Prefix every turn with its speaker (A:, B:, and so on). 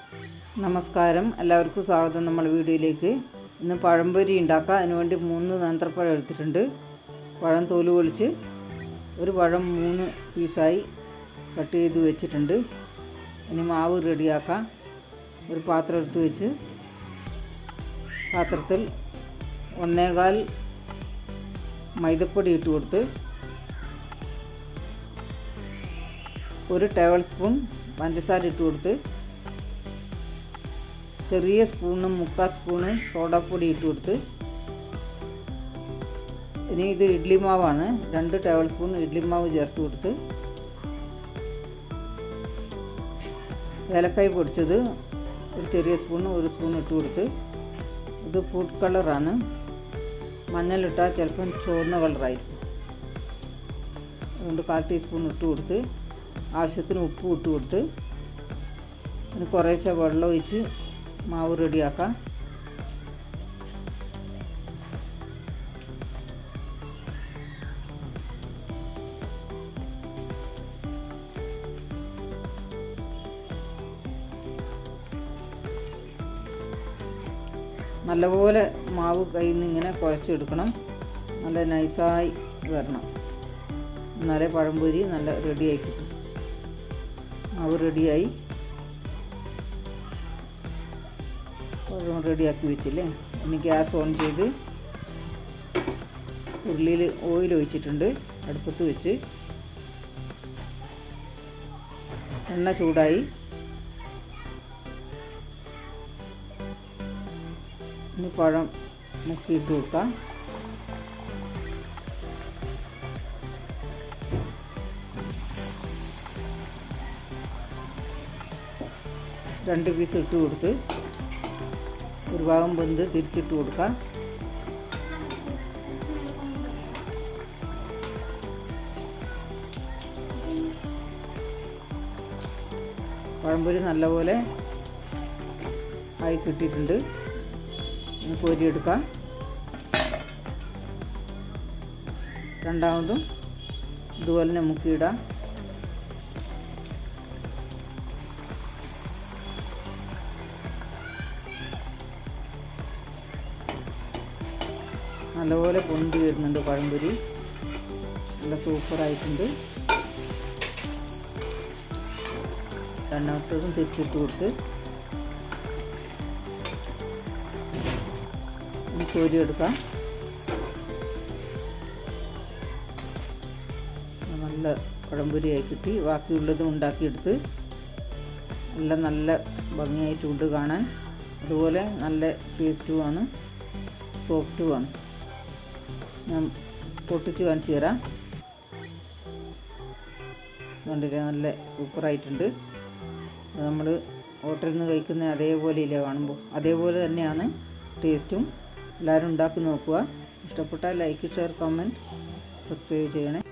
A: നമസ്കാരം, എല്ലാവർക്കും സ്വാഗതം നമ്മുടെ വീഡിയോയിലേക്ക്. ഇന്ന് പഴംപൊരി ഉണ്ടാക്കാം. അതിനുവേണ്ടി 3 നേന്ത്രപ്പഴം എടുത്തിട്ടുണ്ട്. പഴം തോല് പൊളിച്ച് ഒരു പഴം 3 പീസായി കട്ട് ചെയ്ത് വെച്ചിട്ടുണ്ട്. ഇനി മാവ് റെഡിയാക്കാം. ഒരു പാത്രം എടുത്ത് വെച്ച് പാത്രത്തിൽ 1/4 മൈദപ്പൊടി ഇട്ട് കൊടുത്ത് 1 ടേബിൾ സ്പൂൺ പഞ്ചസാര ഇട്ട് കൊടുത്ത് ചെറിയ സ്പൂണും 3/4 സ്പൂണ് സോഡാപ്പൊടി ഇട്ട് കൊടുത്ത് ഇനി ഇത് ഇഡ്ഡലി മാവാണ്. 2 ടേബിൾ സ്പൂൺ ഇഡ്ഡലി മാവ് ചേർത്ത് കൊടുത്ത് ഏലക്കായ് പൊടിച്ചത് ഒരു ചെറിയ സ്പൂണ് 1 സ്പൂൺ ഇട്ട് കൊടുത്ത് ഇത് ഫുഡ് കളറാണ്. മഞ്ഞളിട്ടാൽ ചിലപ്പം ചുവന്ന കളറായിരിക്കും. അതുകൊണ്ട് 1/4 ടീസ്പൂൺ ഇട്ട് കൊടുത്ത് ആവശ്യത്തിന് ഉപ്പ് ഇട്ട് കൊടുത്ത് ഇനി കുറേശ്ശെ വെള്ളം ഒഴിച്ച് മാവ് റെഡിയാക്കാം. നല്ലപോലെ മാവ് കയ്യിൽ നിന്ന് ഇങ്ങനെ കുഴച്ചെടുക്കണം. നല്ല നൈസായി വരണം, എന്നാലേ പഴംപൊരി നല്ല റെഡിയായി കിട്ടും. മാവ് റെഡിയായി, റെഡിയാക്കി വെച്ചില്ലേ. ഇനി ഗ്യാസ് ഓൺ ചെയ്ത് ഉരുളിയിൽ ഓയിൽ ഒഴിച്ചിട്ടുണ്ട്. അടുപ്പത്ത് വെച്ച് എണ്ണ ചൂടായി. ഇനി പഴം മുക്കിയിട്ട് കൊടുക്കാം. രണ്ട് പീസ് ഇട്ട് കൊടുത്ത് ഒരു ഭാഗം വെന്ത് തിരിച്ചിട്ട് കൊടുക്കാം. പഴംപൊരി നല്ലപോലെ ആയി കിട്ടിയിട്ടുണ്ട്. കോരിയെടുക്കാം. രണ്ടാമതും ഇതുപോലെ തന്നെ മുക്കിയിടാം. നല്ലപോലെ പൊന്തി വരുന്നുണ്ട് പഴംപൊരി. നല്ല സൂപ്പറായിട്ടുണ്ട്. രണ്ടാമത്തതും തിരിച്ചിട്ട് കൊടുത്ത് കോരിയെടുക്കാം. നല്ല പഴംപൊരിയായി കിട്ടി. ബാക്കിയുള്ളതും ഉണ്ടാക്കിയെടുത്ത് എല്ലാം നല്ല ഭംഗിയായിട്ടുണ്ട് കാണാൻ. അതുപോലെ നല്ല ടേസ്റ്റുമാണ്, സോഫ്റ്റുമാണ്. ഞാൻ പൊട്ടിച്ച് കാണിച്ചു തരാം. കണ്ടില്ലേ, നല്ല സൂപ്പറായിട്ടുണ്ട്. നമ്മൾ ഹോട്ടലിൽ നിന്ന് കഴിക്കുന്ന അതേപോലെ ഇല്ല കാണുമ്പോൾ, അതേപോലെ തന്നെയാണ് ടേസ്റ്റും. എല്ലാവരും ഉണ്ടാക്കി നോക്കുക. ഇഷ്ടപ്പെട്ടാൽ ലൈക്ക്, ഷെയർ, കമൻറ്റ്, സബ്സ്ക്രൈബ് ചെയ്യണേ.